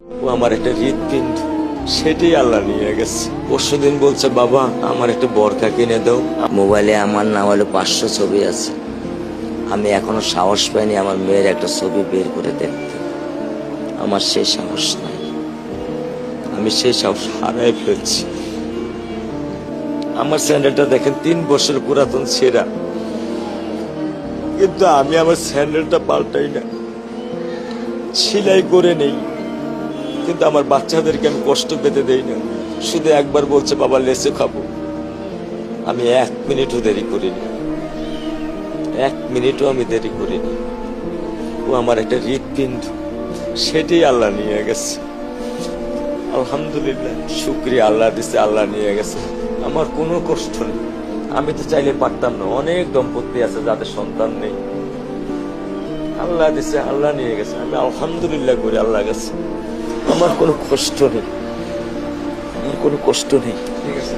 ও আমার একটা হৃৎপিণ্ড, সেটাই আল্লাহ নিয়ে গেছে। পরশুদিন বলছে, বাবা আমার একটা বরকা কিনে দাও। মোবাইলে আমার না হলে 500 ছবি আছে। আমি এখনো সাহস পাইনি আমার মেয়ের একটা ছবি বের করে দেখতে। আমার সেই সাহস নাই। আমি সেই সাহস হারাই ফেলছি। আমার স্যান্ডেলটা দেখেন 3 বছর পুরাতন ছেঁড়া, কিন্তু আমি আমার স্যান্ডেলটা পাল্টাই না, সেলাই করে নেই। কিন্তু আমার বাচ্চাদেরকে আমি কষ্ট পেতে দেই না। শুধু একবার বলছে, বাবা লেচে খাবো। আমি 1 মিনিটও দেরি করিনি, 1 মিনিটও আমি দেরি করিনি। ও আমার একটা হৃৎপিণ্ড, সেটাই আল্লাহ নিয়ে গেছে। আলহামদুলিল্লাহ, শুকরিয়া, আল্লাহ দিছে, আল্লাহ নিয়ে গেছে। আমার কোনো কষ্ট নেই। আমি তো চাইলে পারতাম না। অনেক দম্পতি আছে যাদের সন্তান নেই। আল্লাহ দিছে, আল্লাহ নিয়ে গেছে। আমি আলহামদুলিল্লাহ করি আল্লাহ গেছে। আমার কোনো কষ্ট নেই, আমার কোনো কষ্ট নেই। ঠিক আছে।